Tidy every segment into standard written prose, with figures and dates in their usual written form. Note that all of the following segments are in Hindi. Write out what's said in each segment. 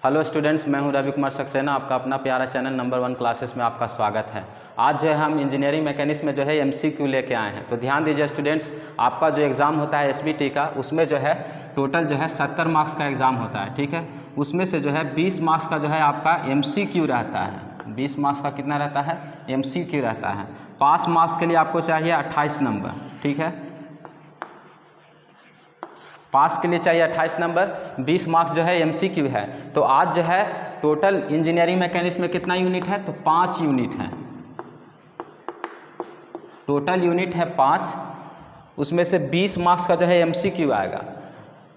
हेलो स्टूडेंट्स, मैं हूं रवि कुमार सक्सेना। आपका अपना प्यारा चैनल नंबर 1 क्लासेस में आपका स्वागत है। आज जो है हम इंजीनियरिंग मैकेनिक्स में जो है MCQ लेके आए हैं। तो ध्यान दीजिए स्टूडेंट्स, आपका जो एग्ज़ाम होता है SBT का, उसमें जो है टोटल जो है 70 मार्क्स का एग्ज़ाम होता है, ठीक है। उसमें से जो है 20 मार्क्स का जो है आपका MCQ रहता है। 20 मार्क्स का कितना रहता है? MCQ रहता है। पास मार्क्स के लिए आपको चाहिए 28 नंबर, ठीक है। पास के लिए चाहिए 28 नंबर, 20 मार्क्स जो है MCQ है। तो आज जो है टोटल इंजीनियरिंग मैकेनिक्स में कितना यूनिट है? तो 5 यूनिट है। टोटल यूनिट है 5, उसमें से 20 मार्क्स का जो है MCQ आएगा।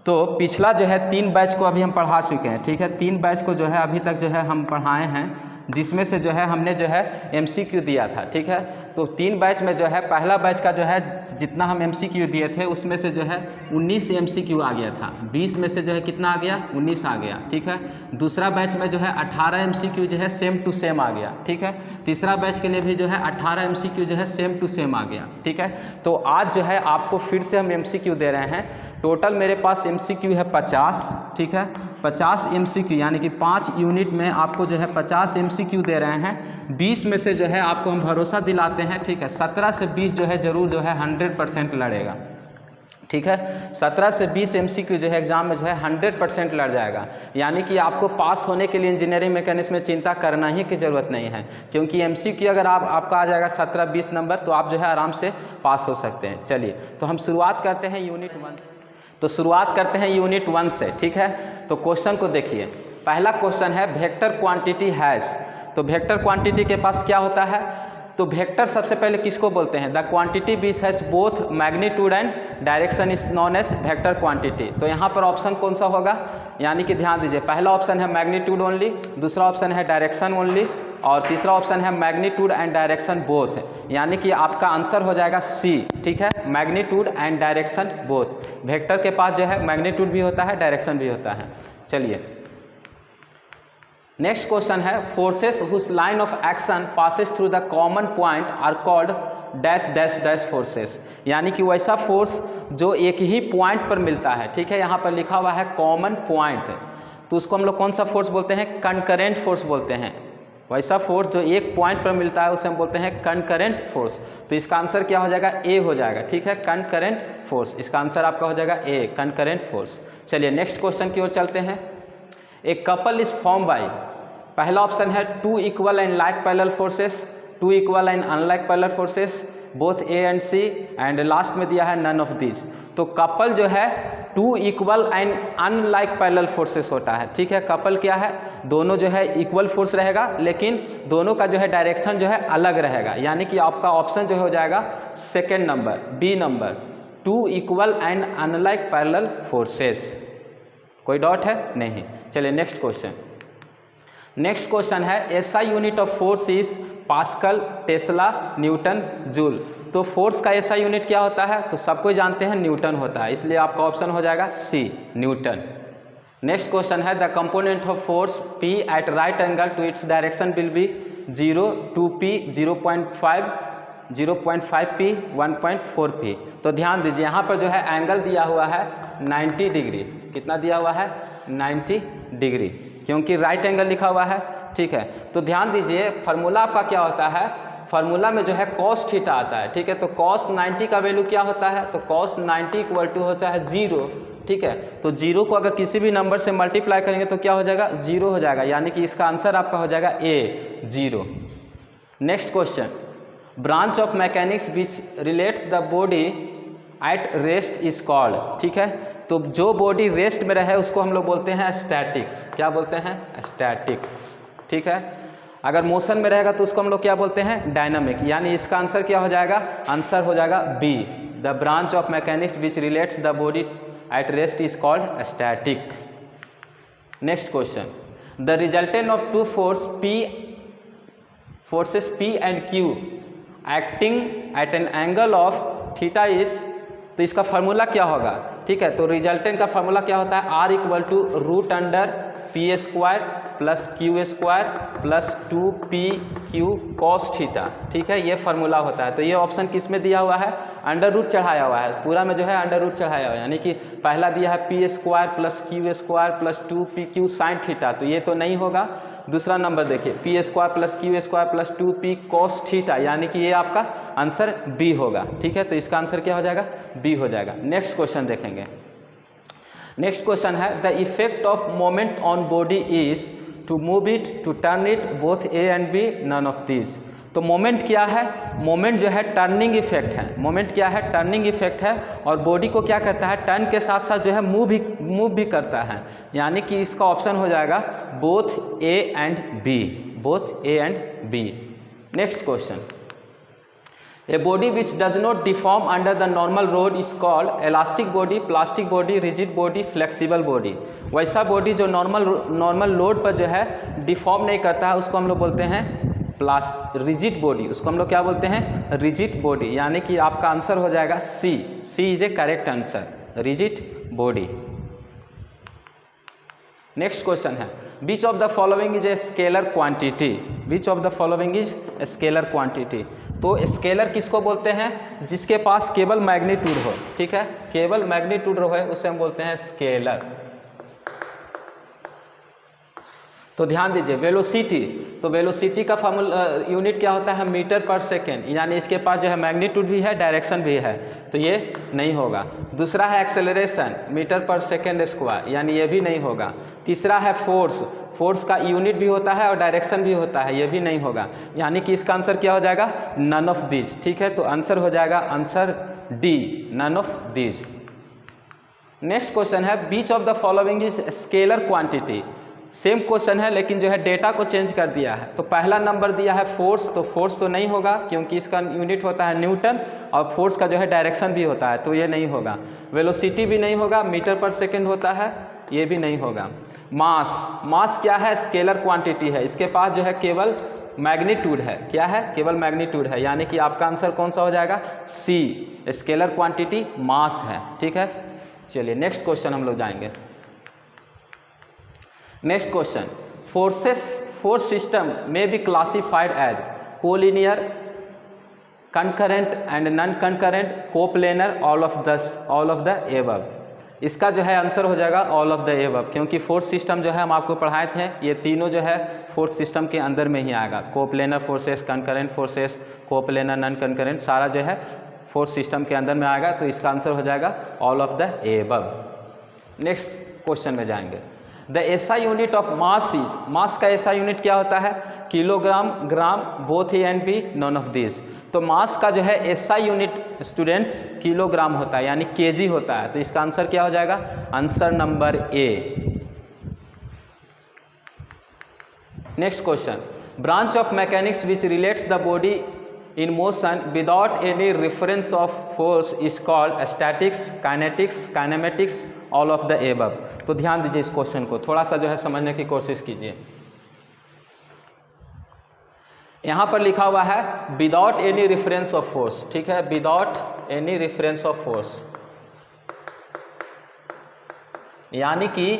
तो पिछला जो है 3 बैच को अभी हम पढ़ा चुके हैं, ठीक है। 3 बैच को जो है अभी तक जो है हम पढ़ाए हैं, जिसमें से जो है हमने जो है MCQ दिया था, ठीक है। तो 3 बैच में जो है पहला बैच का जो है जितना हम MCQ दिए थे उसमें से जो है 19 MCQ आ गया था। 20 में से जो है कितना आ गया? 19 आ गया, ठीक है। दूसरा बैच में जो है 18 MCQ जो है सेम टू सेम आ गया, ठीक है। तीसरा बैच के लिए भी जो है 18 MCQ जो है सेम टू सेम आ गया, ठीक है। तो आज जो है आपको फिर से हम MCQ दे रहे हैं। टोटल मेरे पास MCQ है 50, ठीक है। 50 MCQ यानी कि 5 यूनिट में आपको जो है 50 MCQ दे रहे हैं। 20 में से जो है आपको हम भरोसा दिलाते हैं, ठीक है। 17 से 20 जो है ज़रूर जो है 100% लड़ेगा, ठीक है। 17 से 20 MCQ जो है एग्ज़ाम में जो है 100% लड़ जाएगा। यानी कि आपको पास होने के लिए इंजीनियरिंग मैकेनिक्स में चिंता करना ही की ज़रूरत नहीं है, क्योंकि MCQ अगर आपका आ जाएगा 17-20 नंबर तो आप जो है आराम से पास हो सकते हैं। चलिए, तो हम शुरुआत करते हैं यूनिट 1। तो शुरुआत करते हैं यूनिट 1 से, ठीक है। तो क्वेश्चन को देखिए। पहला क्वेश्चन है वेक्टर क्वांटिटी हैज़। तो वेक्टर क्वांटिटी के पास क्या होता है? तो वेक्टर सबसे पहले किसको बोलते हैं? The quantity which has both magnitude and direction is known as vector quantity. तो यहाँ पर ऑप्शन कौन सा होगा? यानी कि ध्यान दीजिए, पहला ऑप्शन है मैग्नीट्यूड ओनली, दूसरा ऑप्शन है डायरेक्शन ओनली, और तीसरा ऑप्शन है मैग्नीट्यूड एंड डायरेक्शन बोथ। यानी कि आपका आंसर हो जाएगा C, ठीक है। Magnitude and direction both. Vector के पास जो है मैग्नीट्यूड भी होता है, डायरेक्शन भी होता है। चलिए, नेक्स्ट क्वेश्चन है forces whose line of action passes through the common point are called dash dash dash forces. यानी कि वैसा फोर्स जो एक ही पॉइंट पर मिलता है, ठीक है। यहाँ पर लिखा हुआ है कॉमन पॉइंट, तो उसको हम लोग कौन सा फोर्स बोलते हैं? कंकरेंट फोर्स बोलते हैं। वैसा फोर्स जो एक पॉइंट पर मिलता है उसे हम बोलते हैं कंकरेंट फोर्स। तो इसका आंसर क्या हो जाएगा? A हो जाएगा, ठीक है। कंकरेंट फोर्स, इसका आंसर आपका हो जाएगा A, कंकरेंट फोर्स। चलिए नेक्स्ट क्वेश्चन की ओर चलते हैं। A couple is form by, पहला ऑप्शन है 2 equal and like parallel forces, 2 equal and unlike parallel forces, both A and C, and last में दिया है नन ऑफ दिस। तो कपल जो है 2 equal and unlike parallel forces होता है, ठीक है। कपल क्या है? दोनों जो है इक्वल फोर्स रहेगा, लेकिन दोनों का जो है डायरेक्शन जो है अलग रहेगा। यानी कि आपका ऑप्शन जो हो जाएगा second number, B number, 2 equal and unlike parallel forces. कोई डाउट है? नहीं। चलिए नेक्स्ट क्वेश्चन। नेक्स्ट क्वेश्चन है SI unit of force is pascal, Tesla, Newton, joule. तो फोर्स का SI यूनिट क्या होता है? तो सबको जानते हैं न्यूटन होता है, इसलिए आपका ऑप्शन हो जाएगा C, न्यूटन। नेक्स्ट क्वेश्चन है the component of force P at right angle to its direction will be 0, 2P, 0.5, 0.5P, 1.4P। तो ध्यान दीजिए, यहाँ पर जो है एंगल दिया हुआ है 90 डिग्री। कितना दिया हुआ है? 90 डिग्री, क्योंकि राइट एंगल लिखा हुआ है, ठीक है। तो ध्यान दीजिए, फार्मूला आपका क्या होता है? फार्मूला में जो है cos थीटा आता है, ठीक है। तो cos 90 का वैल्यू क्या होता है? तो cos 90 इक्वल टू होता है 0, ठीक है। तो 0 को अगर किसी भी नंबर से मल्टीप्लाई करेंगे तो क्या हो जाएगा? 0 हो जाएगा। यानी कि इसका आंसर आपका हो जाएगा A, 0। Next question, branch of mechanics which relates the body at rest is called, ठीक है। तो जो बॉडी रेस्ट में रहे उसको हम लोग बोलते हैं स्टैटिक्स। क्या बोलते हैं? स्टैटिक्स, ठीक है। अगर मोशन में रहेगा तो उसको हम लोग क्या बोलते हैं? डायनामिक। यानी इसका आंसर क्या हो जाएगा? आंसर हो जाएगा B, the branch of mechanics which relates the body at rest is called static. Next question, the resultant of 2 forces P and Q acting at an angle of theta is. तो इसका फार्मूला क्या होगा? ठीक है। तो रिजल्टेंट का फार्मूला क्या होता है? R equal to root under P square plus Q square plus 2PQ cos theta, ठीक है। ये फार्मूला होता है। तो ये ऑप्शन किस में दिया हुआ है? अंडर रूट चढ़ाया हुआ है, पूरा में जो है अंडर रूट चढ़ाया हुआ है, यानी कि पहला दिया है P square plus Q square plus 2pq sine theta, तो ये तो नहीं होगा। दूसरा नंबर देखिए P square plus Q square plus 2p cos theta, यानी कि ये आपका आंसर बी होगा। ठीक है, तो इसका आंसर क्या हो जाएगा, बी हो जाएगा। नेक्स्ट क्वेश्चन देखेंगे। नेक्स्ट क्वेश्चन है the effect of moment on body is to move it, to turn it, both A and B, none of these. तो मोमेंट क्या है, मोमेंट जो है टर्निंग इफेक्ट है, मोमेंट क्या है, टर्निंग इफेक्ट है, और बॉडी को क्या करता है, टर्न के साथ साथ जो है मूव भी करता है, यानी कि इसका ऑप्शन हो जाएगा both A and B, both A and B. Next question, a body which does not deform under the normal load is called elastic body, plastic body, rigid body, flexible body. वैसा बॉडी जो नॉर्मल लोड पर जो है डिफॉर्म नहीं करता है उसको हम लोग बोलते हैं रिजिड बॉडी, उसको हम लोग क्या बोलते हैं, रिजिड बॉडी, यानी कि आपका आंसर हो जाएगा C, C is a correct answer, rigid body. Next question है which of the following is a scalar quantity, which of the following is a scalar quantity. तो स्केलर किसको बोलते हैं, जिसके पास केवल मैग्नीट्यूड हो, ठीक है, केवल मैग्नीट्यूड हो, उसे हम बोलते हैं स्केलर। तो ध्यान दीजिए वेलोसिटी, तो वेलोसिटी का फार्मूला यूनिट क्या होता है, मीटर पर सेकेंड, यानी इसके पास जो है मैग्नीट्यूड भी है, डायरेक्शन भी है, तो ये नहीं होगा। दूसरा है एक्सेलरेशन, मीटर पर सेकेंड स्क्वायर, यानी ये भी नहीं होगा। तीसरा है फोर्स, फोर्स का यूनिट भी होता है और डायरेक्शन भी होता है, ये भी नहीं होगा, यानी कि इसका आंसर क्या हो जाएगा, नन ऑफ दीज। ठीक है, तो आंसर हो जाएगा answer D, none of these. Next question है which of the following is scalar quantity. Same question है लेकिन जो है डेटा को चेंज कर दिया है। तो पहला नंबर दिया है फोर्स, तो फोर्स तो नहीं होगा क्योंकि इसका यूनिट होता है न्यूटन और फोर्स का जो है डायरेक्शन भी होता है, तो ये नहीं होगा। वेलोसिटी भी नहीं होगा, मीटर पर सेकेंड होता है, ये भी नहीं होगा। मास, मास क्या है, स्केलर क्वांटिटी है, इसके पास जो है केवल मैग्नीट्यूड है, क्या है, केवल मैग्नीट्यूड है, यानी कि आपका आंसर कौन सा हो जाएगा, सी, स्केलर क्वांटिटी मास है। ठीक है, चलिए नेक्स्ट क्वेश्चन हम लोग जाएंगे। Next question, force system may be classified as collinear, concurrent and non concurrent, coplanar, all of the above. इसका जो है आंसर हो जाएगा ऑल ऑफ द एबव, क्योंकि फोर्स सिस्टम जो है हम आपको पढ़ाए थे, ये तीनों जो है फोर्स सिस्टम के अंदर में ही आएगा। Coplanar forces, concurrent forces, coplanar non concurrent, सारा जो है फोर्स सिस्टम के अंदर में आएगा, तो इसका आंसर हो जाएगा all of the above. Next question में जाएंगे। The SI unit of mass is, mass का एसआई यूनिट क्या होता है, kilogram, gram, both A and B, none of this. तो मास का जो है एसआई यूनिट स्टूडेंट्स किलोग्राम होता है, यानी केजी होता है, तो इसका आंसर क्या हो जाएगा, answer number A. Next question, branch of mechanics which relates the body in motion without any reference of force is called statics, kinetics, kinematics, all of the above. तो ध्यान दीजिए इस क्वेश्चन को, थोड़ा सा जो है समझने की कोशिश कीजिए। यहाँ पर लिखा हुआ है without any reference of force, ठीक है, without any reference of force, यानी कि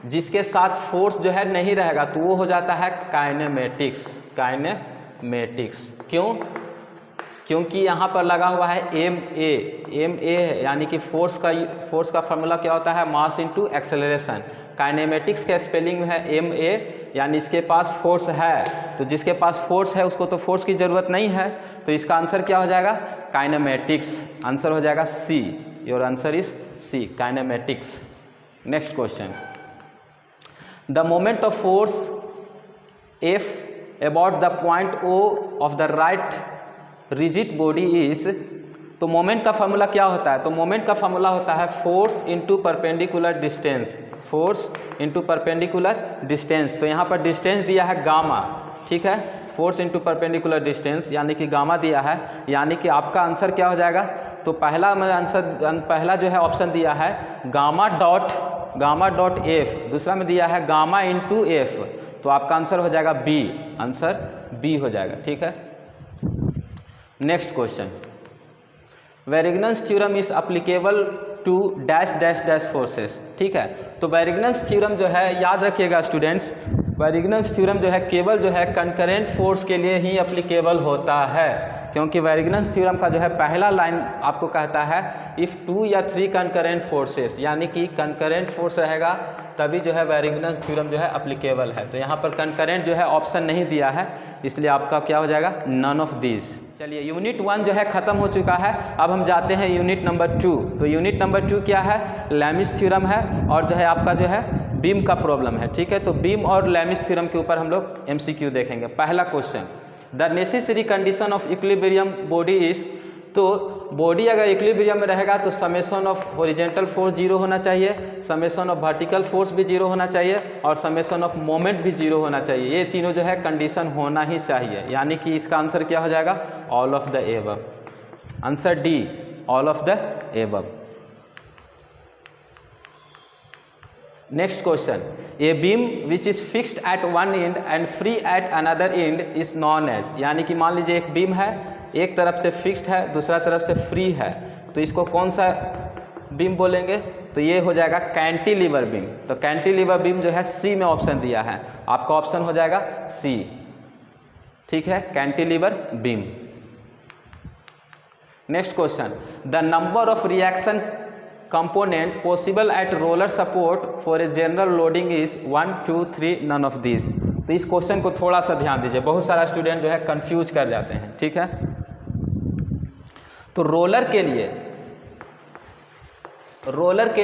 जिसके साथ फोर्स जो है नहीं रहेगा तो वो हो जाता है काइनेमेटिक्स, काइनेमेटिक्स। क्यों, क्योंकि यहाँ पर लगा हुआ है एम ए है, यानी कि फोर्स का फार्मूला क्या होता है, मास इनटू एक्सेलरेशन। काइनेमेटिक्स का स्पेलिंग है एम ए, यानी इसके पास फोर्स है, तो जिसके पास फोर्स है उसको तो फोर्स की ज़रूरत नहीं है, तो इसका आंसर क्या हो जाएगा, काइनेमेटिक्स। आंसर हो जाएगा C, your answer is C, kinematics. Next question, the moment of force F about the point O of the right rigid body is. तो मोमेंट का फार्मूला क्या होता है, तो मोमेंट का फार्मूला होता है force into perpendicular distance, force into perpendicular distance. तो यहाँ पर डिस्टेंस दिया है गामा, ठीक है, फोर्स इनटू परपेंडिकुलर डिस्टेंस यानी कि गामा दिया है, यानी कि आपका आंसर क्या हो जाएगा, तो पहला जो है ऑप्शन दिया है गामा डॉट एफ, दूसरा में दिया है गामा इंटू एफ, तो आपका आंसर हो जाएगा बी, आंसर बी हो जाएगा। ठीक है, next question, Varignon's theorem is applicable to dash dash dash forces. ठीक है, तो वेरिग्नस थ्योरम जो है याद रखिएगा स्टूडेंट्स, वेरिग्नस थ्योरम जो है केवल जो है कंकरेंट फोर्स के लिए ही अप्लीकेबल होता है, क्योंकि वेरिगनस थ्योरम का जो है पहला लाइन आपको कहता है इफ़ 2 या 3 कंकरेंट फोर्सेस, यानी कि कंकरेंट फोर्स रहेगा तभी जो है वेरिगनस थ्योरम जो है अप्लीकेबल है। तो यहाँ पर कंकरेंट जो है ऑप्शन नहीं दिया है, इसलिए आपका क्या हो जाएगा, नन ऑफ दिस। चलिए यूनिट 1 जो है ख़त्म हो चुका है, अब हम जाते हैं यूनिट नंबर 2। तो यूनिट नंबर 2 क्या है, लैमिस थ्योरम है और जो है आपका जो है बीम का प्रॉब्लम है। ठीक है, तो बीम और लैमिस थ्योरम के ऊपर हम लोग MCQ देखेंगे। पहला question, the necessary condition of equilibrium body is, तो बॉडी अगर इक्विलिब्रियम में रहेगा तो समेशन ऑफ हॉरिजॉन्टल फोर्स 0 होना चाहिए, समेशन ऑफ वर्टिकल फोर्स भी 0 होना चाहिए और समेशन ऑफ मोमेंट भी 0 होना चाहिए। ये तीनों जो है कंडीशन होना ही चाहिए, यानी कि इसका आंसर क्या हो जाएगा, all of the above. Answer D, all of the above. Next question, a beam which is fixed at one end and free at another end is known as, यानी कि मान लीजिए एक बीम है, एक तरफ से फिक्स्ड है दूसरा तरफ से फ्री है, तो इसको कौन सा बीम बोलेंगे, तो ये हो जाएगा कैंटिलीवर बीम। तो कैंटिलीवर बीम जो है सी में ऑप्शन दिया है, आपका ऑप्शन हो जाएगा सी। ठीक है, cantilever beam. Next question, the number of reaction component possible at roller support for a general loading is 1, 2, 3 none of this. तो इस क्वेश्चन को थोड़ा सा ध्यान दीजिए, बहुत सारा स्टूडेंट जो है कंफ्यूज कर जाते हैं। ठीक है, तो रोलर के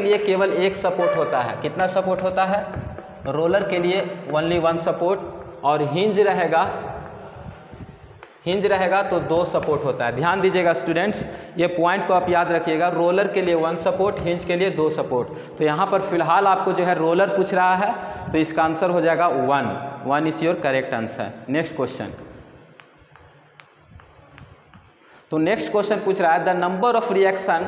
लिए केवल एक सपोर्ट होता है। कितना सपोर्ट होता है, रोलर के लिए ओनली 1 सपोर्ट, और हिंज रहेगा तो 2 सपोर्ट होता है। ध्यान दीजिएगा स्टूडेंट्स, ये पॉइंट को आप याद रखिएगा, रोलर के लिए 1 सपोर्ट, हिंज के लिए 2 सपोर्ट। तो यहाँ पर फिलहाल आपको जो है रोलर पूछ रहा है, तो इसका आंसर हो जाएगा 1 is your correct answer. Next question, तो नेक्स्ट क्वेश्चन पूछ रहा है the number of reaction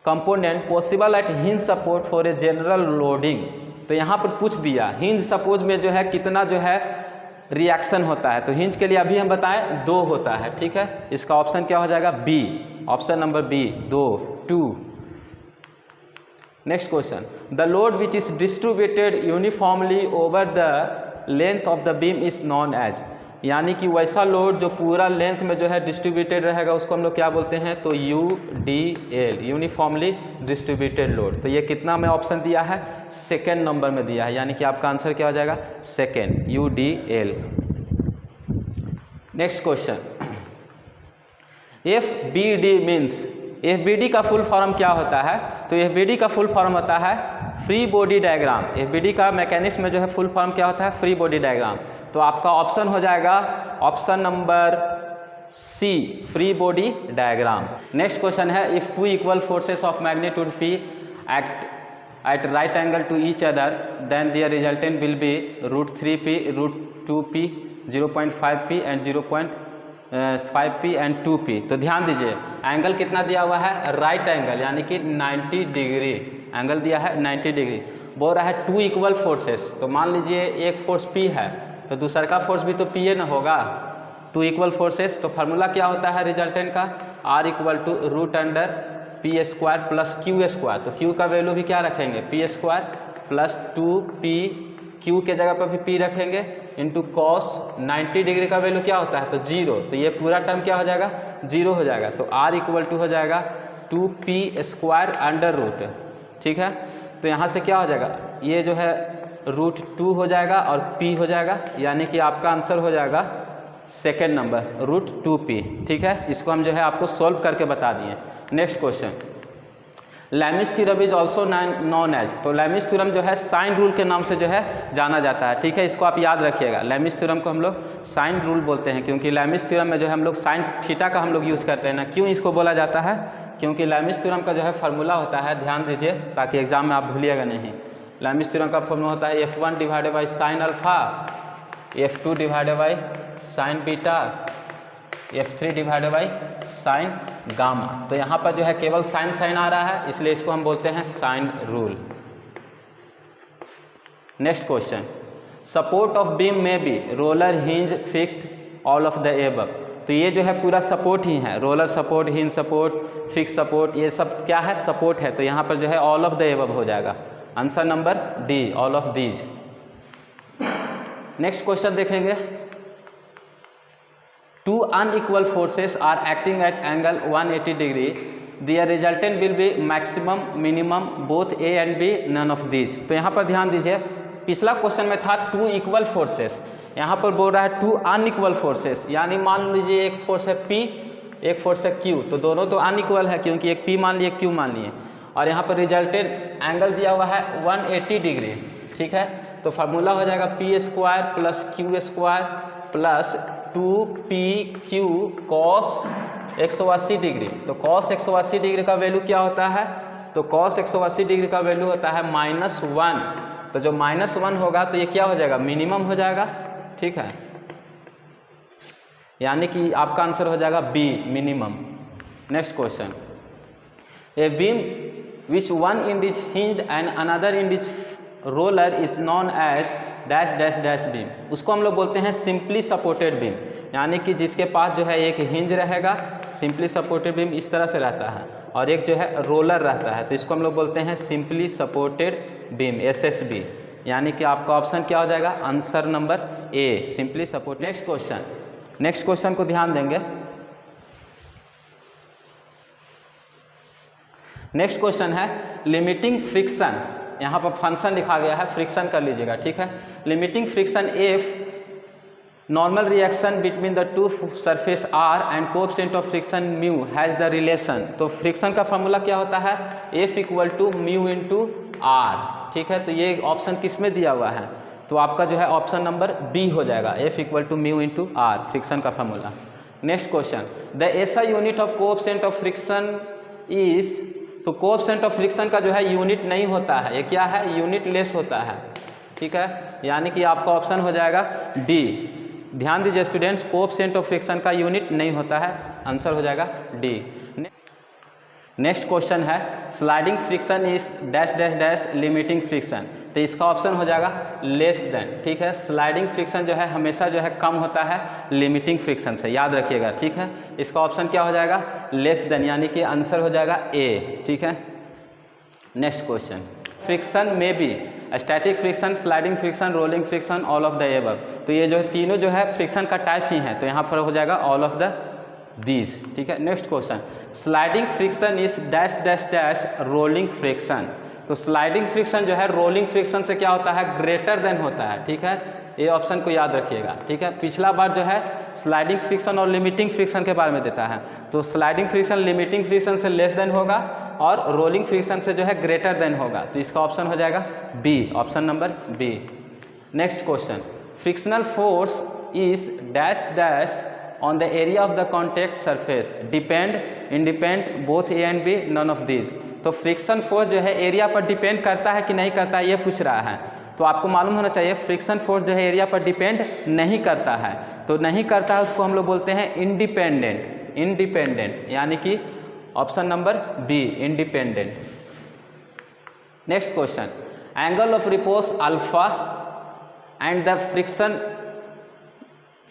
component possible eight hinge support for a general loading. तो यहाँ पर पूछ दिया हिंज सपोर्ट में जो है कितना जो है रिएक्शन होता है, तो हिंज के लिए अभी हम बताएं 2 होता है। ठीक है, इसका ऑप्शन क्या हो जाएगा, B, option number B, 2। Next question, the load which is distributed uniformly over the length of the beam is known as, यानी कि वैसा लोड जो पूरा लेंथ में जो है डिस्ट्रीब्यूटेड रहेगा उसको हम लोग क्या बोलते हैं, तो UDL, यूनिफॉर्मली डिस्ट्रीब्यूटेड लोड। तो ये कितना में ऑप्शन दिया है, सेकेंड नंबर में दिया है, यानी कि आपका आंसर क्या हो जाएगा, second, UDL। Next question, FBD means, FBD का फुल फॉर्म क्या होता है, तो FBD का फुल फॉर्म होता है फ्री बॉडी डायग्राम। FBD का मैकेनिज्म में जो है फुल फॉर्म क्या होता है, फ्री बॉडी डायग्राम। तो आपका ऑप्शन हो जाएगा option number C, free body diagram. Next question है, if 2 equal forces of magnitude P act at right angle to each other then their resultant will be √3P, √2P, 0.5P and 0.5P and 2P। तो ध्यान दीजिए, एंगल कितना दिया हुआ है, राइट एंगल, यानी कि 90 डिग्री एंगल दिया है, 90 डिग्री। बोल रहा है 2 इक्वल फोर्सेस, तो मान लीजिए एक फोर्स P है तो दूसरा का फोर्स भी तो P न होगा, 2 इक्वल फोर्सेस। तो फार्मूला क्या होता है रिजल्टेंट का, R = √P² प्लस Q²। तो Q का वैल्यू भी क्या रखेंगे, P² प्लस 2P, Q के जगह पर भी P रखेंगे, इंटू cos 90 डिग्री का वैल्यू क्या होता है, तो 0। तो ये पूरा टर्म क्या हो जाएगा, 0 हो जाएगा। तो R = हो जाएगा 2P²√। ठीक है, तो यहाँ से क्या हो जाएगा, ये जो है √2 हो जाएगा और P हो जाएगा, यानी कि आपका आंसर हो जाएगा सेकेंड नंबर, √2P। ठीक है, इसको हम जो है आपको सॉल्व करके बता दिए। Next question, Lami's theorem is also known as. तो लैमिस थ्योरम जो है साइन रूल के नाम से जो है जाना जाता है। ठीक है, इसको आप याद रखिएगा, लैमिस थ्योरम को हम लोग साइन रूल बोलते हैं, क्योंकि लैमिस थ्योरम में जो है हम लोग साइन थीटा का हम लोग यूज़ करते हैं ना। क्यों इसको बोला जाता है, क्योंकि लैमिस थ्योरम का जो है फार्मूला होता है, ध्यान दीजिए ताकि एग्जाम में आप भूलिएगा नहीं। लैमिस थ्योरम का फॉर्मूला होता है F1 divided by sine alpha, F2 divided by sine beta, F3 divided by sine gamma. तो यहाँ पर जो है केवल साइन साइन आ रहा है, इसलिए इसको हम बोलते हैं sine rule. Next question, support of beam में बी roller, hinge, fixed, all of the above. तो ये जो है पूरा सपोर्ट ही है, roller support, hinge support, fix support, ये सब क्या है, सपोर्ट है। तो यहाँ पर जो है ऑल ऑफ द एबव हो जाएगा, answer number D, all of these. Next question देखेंगे, two unequal forces are acting at angle 180 degree, their resultant will be maximum, minimum, both A and B, none of these। तो यहाँ पर ध्यान दीजिए, पिछला क्वेश्चन में था टू इक्वल फोर्सेस, यहाँ पर बोल रहा है टू अनइक्वल फोर्सेस, यानी मान लीजिए एक फोर्स है P, एक फोर्स है Q, तो दोनों तो अनइक्वल है क्योंकि एक P मान लिए Q मान लिए, और यहाँ पर रिजल्टेंट एंगल दिया हुआ है 180 डिग्री, ठीक है। तो फार्मूला हो जाएगा P square plus Q square plus 2PQ cos 180 degree. तो कॉस 180 डिग्री का वैल्यू क्या होता है, तो कॉस 180 डिग्री का वैल्यू होता है -1। तो जो -1 होगा तो ये क्या हो जाएगा, मिनिमम हो जाएगा, ठीक है, यानी कि आपका आंसर हो जाएगा B, minimum. Next question, a beam which one end is hinged and another end is roller is known as dash dash dash beam. उसको हम लोग बोलते हैं सिंपली सपोर्टेड बीम, यानी कि जिसके पास जो है एक हिंज रहेगा, सिंपली सपोर्टेड बीम इस तरह से रहता है, और एक जो है रोलर रहता है, तो इसको हम लोग बोलते हैं सिंपली सपोर्टेड बीम, SSB। यानी कि आपका ऑप्शन क्या हो जाएगा, answer number A, simply support. Next question को ध्यान देंगे। नेक्स्ट क्वेश्चन है लिमिटिंग फ्रिक्शन, यहाँ पर फंक्शन लिखा गया है, फ्रिक्शन कर लीजिएगा, ठीक है। Limiting friction if normal reaction between the two surface are and coefficient of friction mu has the relation. तो फ्रिक्शन का फॉर्मूला क्या होता है, F equal to mu into R, ठीक है। तो ये ऑप्शन किस में दिया हुआ है, तो आपका जो है ऑप्शन नंबर बी हो जाएगा, F equal to mu into R, friction का formula. Next question, the SI unit of coefficient of friction is, तो कोएफिशिएंट ऑफ फ्रिक्शन का जो है यूनिट नहीं होता है, ये क्या है, यूनिट लेस होता है, ठीक है, यानी कि आपका ऑप्शन हो जाएगा डी। ध्यान दीजिए स्टूडेंट्स, कोएफिशिएंट ऑफ फ्रिक्शन का यूनिट नहीं होता है, आंसर हो जाएगा डी। नेक्स्ट क्वेश्चन है sliding friction is dash dash dash limiting friction, तो इसका ऑप्शन हो जाएगा लेस देन, ठीक है। स्लाइडिंग फ्रिक्शन जो है हमेशा जो है कम होता है लिमिटिंग फ्रिक्शन से, याद रखिएगा, ठीक है। इसका ऑप्शन क्या हो जाएगा, लेस देन, यानी कि आंसर हो जाएगा ए, ठीक है। नेक्स्ट क्वेश्चन, फ्रिक्शन में B static friction, sliding friction, rolling friction, all of the above. तो ये जो तीनों जो है फ्रिक्शन का टाइप ही है, तो यहाँ पर हो जाएगा ऑल ऑफ द दीज, ठीक है। Next question, sliding friction is dash dash dash rolling friction. तो स्लाइडिंग फ्रिक्शन जो है रोलिंग फ्रिक्शन से क्या होता है, ग्रेटर देन होता है, ठीक है। ये ऑप्शन को याद रखिएगा, ठीक है। पिछला बार जो है स्लाइडिंग फ्रिक्शन और लिमिटिंग फ्रिक्शन के बारे में देता है, तो स्लाइडिंग फ्रिक्शन लिमिटिंग फ्रिक्शन से लेस देन होगा और रोलिंग फ्रिक्शन से जो है ग्रेटर देन होगा, तो इसका ऑप्शन हो जाएगा B, option number B. Next question, frictional force is dash dash on the area of the contact surface, depend, independ, both A and B, none of these. तो फ्रिक्शन फोर्स जो है एरिया पर डिपेंड करता है कि नहीं करता है, ये पूछ रहा है। तो आपको मालूम होना चाहिए फ्रिक्शन फोर्स जो है एरिया पर डिपेंड नहीं करता है, तो नहीं करता है उसको हम लोग बोलते हैं इंडिपेंडेंट, इंडिपेंडेंट, यानी कि option number B, independent. Next question, angle of repose alpha and the friction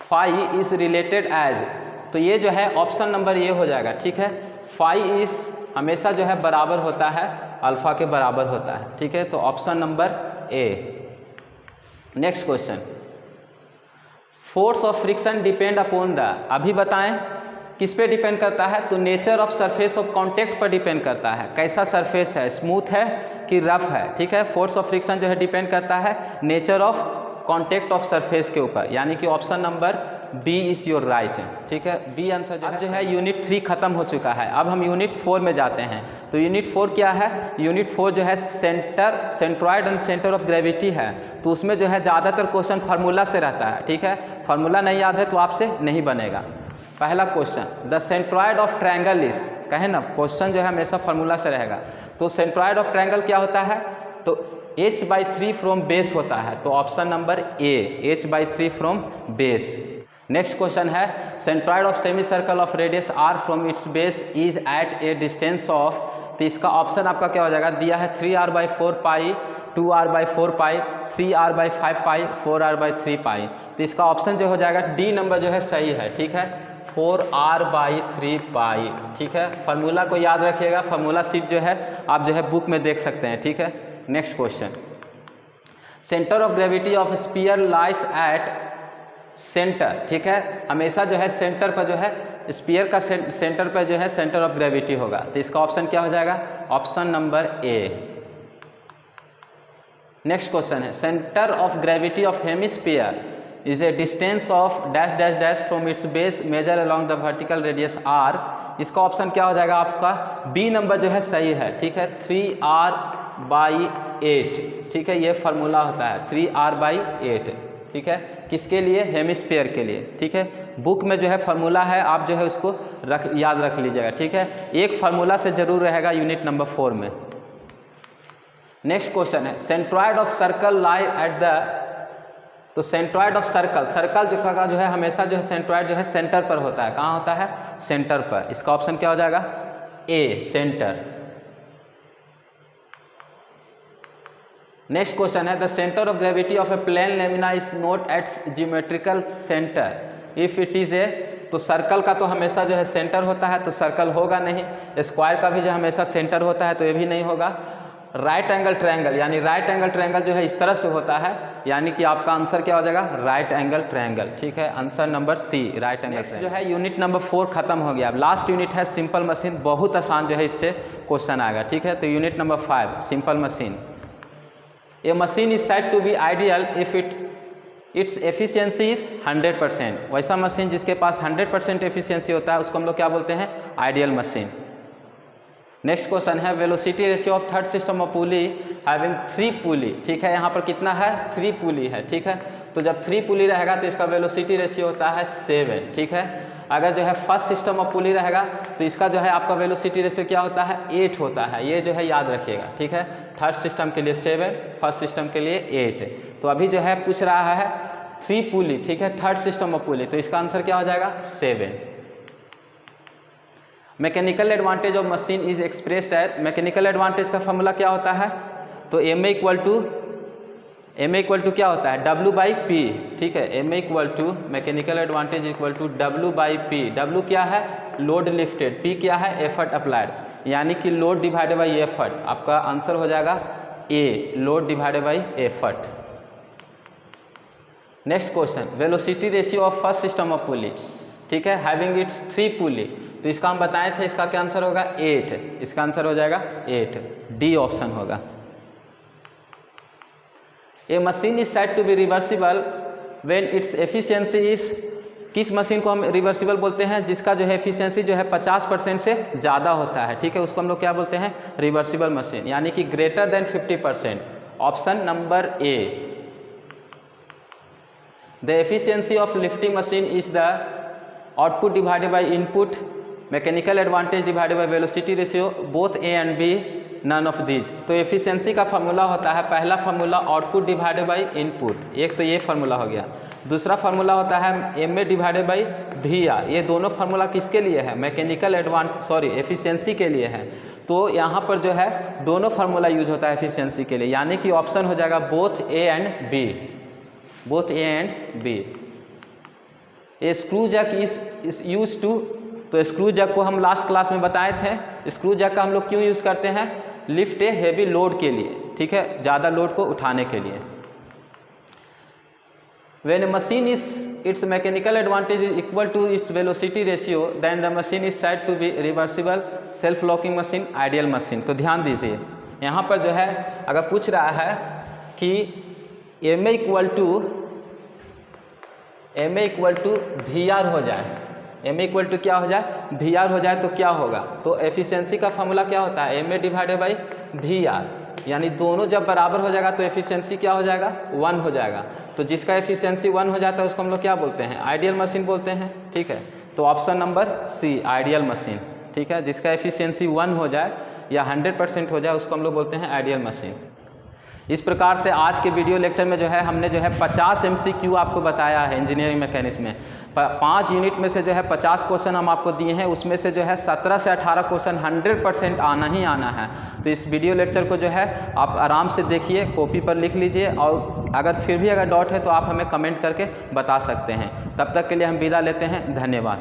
phi is related as. तो ये जो है ऑप्शन नंबर ये हो जाएगा, ठीक है। फाई इज हमेशा जो है बराबर होता है, अल्फा के बराबर होता है, ठीक है। तो option number A. Next question, force of friction depend upon the, अभी बताएं किस पे डिपेंड करता है, तो nature of surface of contact पर डिपेंड करता है, कैसा सरफेस है, स्मूथ है कि रफ है, ठीक है। फोर्स ऑफ फ्रिक्शन जो है डिपेंड करता है nature of contact of surface के ऊपर, यानी कि option number B is your right, ठीक है। बी आंसर जो है यूनिट 3 खत्म हो चुका है, अब हम यूनिट 4 में जाते हैं। तो यूनिट 4 क्या है, यूनिट 4 जो है centre, centroid and centre of gravity है, तो उसमें जो है ज़्यादातर क्वेश्चन फार्मूला से रहता है, ठीक है। फार्मूला नहीं याद है तो आपसे नहीं बनेगा। पहला question, the centroid of triangle is, कहे ना क्वेश्चन जो है हमेशा फार्मूला से रहेगा, तो सेंट्रॉइड ऑफ ट्रायंगल क्या होता है, तो h/3 फ्रॉम बेस होता है, तो option number A, h/3 from base. Next question है centroid of semi circle of radius r from its base is at a distance of, तो इसका ऑप्शन आपका क्या हो जाएगा, दिया है 3r/4 पाई, 2r/4 पाई, 3r/5 पाई, 4r/3 पाई, तो इसका ऑप्शन जो हो जाएगा डी नंबर जो है सही है, ठीक है, 4r/3 पाई, ठीक है। फार्मूला को याद रखिएगा, फार्मूला सीट जो है आप जो है बुक में देख सकते हैं, ठीक है। Next question, centre of gravity of sphere lies at centre, ठीक है, हमेशा जो है सेंटर पर जो है स्फीयर का सेंटर पर जो है सेंटर ऑफ ग्रेविटी होगा। तो इसका ऑप्शन क्या हो जाएगा? Option number A. Next question है centre of gravity of hemisphere is a distance of dash dash dash from its base measure along the vertical radius R. इसका ऑप्शन क्या हो जाएगा आपका? बी नंबर जो है सही है, ठीक है, 3r/8, ठीक है, ये फार्मूला होता है 3r/8, ठीक है, किसके लिए? हेमिस्फीयर के लिए, ठीक है। बुक में जो है फार्मूला है, आप जो है उसको याद रख लीजिएगा, ठीक है, एक फार्मूला से जरूर रहेगा यूनिट नंबर 4 में। नेक्स्ट क्वेश्चन है centroid of circle lie at the, तो सेंट्रॉयड ऑफ सर्कल, सर्कल जो का जो है हमेशा जो है सेंट्रॉयड जो है सेंटर पर होता है। कहाँ होता है? सेंटर पर। इसका ऑप्शन क्या हो जाएगा? A, centre. नेक्स्ट क्वेश्चन है the centre of gravity of a plane lamina is not at geometrical centre if it is a, तो सर्कल का तो हमेशा जो है सेंटर होता है, तो सर्कल होगा नहीं। स्क्वायर का भी जो हमेशा सेंटर होता है, तो ये भी नहीं होगा। राइट एंगल ट्रायंगल, यानी राइट एंगल ट्रायंगल जो है इस तरह से होता है, यानी कि आपका आंसर क्या हो जाएगा? राइट एंगल ट्रायंगल, ठीक है, answer number C, right angle. जो है यूनिट नंबर 4 खत्म हो गया। अब लास्ट यूनिट है सिंपल मशीन, बहुत आसान जो है इससे क्वेश्चन आएगा, ठीक है। तो unit number 5 simple machine. A machine is said to be ideal if its efficiency is 100%। वैसा मशीन जिसके पास 100% एफिशिएंसी होता है उसको हम लोग क्या बोलते हैं? Ideal machine. नेक्स्ट क्वेश्चन है velocity ratio of third system of pulley having 3 पुली, ठीक है, यहाँ पर कितना है? 3 पुली है, ठीक है। तो जब 3 पुली रहेगा तो इसका वेलोसिटी रेशियो होता है 7, ठीक है। अगर जो है फर्स्ट सिस्टम ऑफ पुली रहेगा तो इसका जो है आपका वेलोसिटी रेशियो क्या होता है? 8 होता है, ये जो है याद रखिएगा, ठीक है। थर्ड सिस्टम के लिए 7, फर्स्ट सिस्टम के लिए 8। तो अभी जो है पूछ रहा है 3 पुली, ठीक है, थर्ड सिस्टम ऑफ पुली, तो इसका आंसर क्या हो जाएगा? 7। Mechanical advantage of machine is expressed as, mechanical advantage का फॉर्मूला क्या होता है? तो एम ए इक्वल टू क्या होता है? W/P, ठीक है, M A equal to mechanical advantage equal to W/P। W क्या है? लोड लिफ्टेड, P क्या है? एफर्ट अप्लाइड, यानी कि लोड डिवाइडेड बाई एफर्ट। आपका आंसर हो जाएगा A, load divided by effort. Next question velocity ratio of first system of pulley, ठीक है, हैविंग इट्स 3 पुली, तो इसका हम बताए थे, इसका क्या आंसर होगा? 8, इसका आंसर हो जाएगा 8, डी ऑप्शन होगा। A machine is said to be reversible when its efficiency is, किस मशीन को हम रिवर्सिबल बोलते हैं? जिसका जो है एफिशिएंसी जो है 50% से ज़्यादा होता है, ठीक है, उसको हम लोग क्या बोलते हैं? रिवर्सिबल मशीन, यानी कि greater than 50%। Option number A. The efficiency of lifting machine is the output divided by input, mechanical advantage divided by velocity ratio, both A and B, none of these. तो एफिशिएंसी का फार्मूला होता है, पहला formula output divided by input, एक तो ये फार्मूला हो गया। दूसरा फार्मूला होता है M A divided by V R. ये दोनों फार्मूला किसके लिए है? मैकेनिकल एफिशिएंसी के लिए है। तो यहाँ पर जो है दोनों फार्मूला यूज होता है एफिशिएंसी के लिए, यानी कि ऑप्शन हो जाएगा both A and B, both A and B. A screw jack is use to, तो स्क्रू जैक को हम लास्ट क्लास में बताए थे। स्क्रू जैक का हम लोग क्यों यूज़ करते हैं? लिफ्ट ए हेवी लोड के लिए, ठीक है, ज़्यादा लोड को उठाने के लिए। When a machine is its mechanical advantage is equal to its velocity ratio, then the machine is said to be reversible, self-locking machine, ideal machine। तो ध्यान दीजिए, यहाँ पर जो है अगर पूछ रहा है कि M A equal to V R हो जाए, एम ए इक्वल टू क्या हो जाए? वी आर हो जाए, तो क्या होगा? तो एफिशिएंसी का फॉर्मूला क्या होता है? M A divided by V R, यानी दोनों जब बराबर हो जाएगा तो एफिशिएंसी क्या हो जाएगा? 1 हो जाएगा। तो जिसका एफिशिएंसी 1 हो जाता है उसको हम लोग क्या बोलते हैं? आइडियल मशीन बोलते हैं, ठीक है। तो option number C, ideal machine, ठीक है, जिसका एफिशिएंसी 1 हो जाए या 100% हो जाए उसको हम लोग बोलते हैं आइडियल मशीन। इस प्रकार से आज के वीडियो लेक्चर में जो है हमने जो है 50 MCQ आपको बताया है इंजीनियरिंग मैकेनिक्स में। 5 यूनिट में से जो है 50 क्वेश्चन हम आपको दिए हैं, उसमें से जो है 17 से 18 क्वेश्चन 100% आना ही आना है। तो इस वीडियो लेक्चर को जो है आप आराम से देखिए, कॉपी पर लिख लीजिए, और अगर फिर भी अगर डाउट है तो आप हमें कमेंट करके बता सकते हैं। तब तक के लिए हम विदा लेते हैं, धन्यवाद।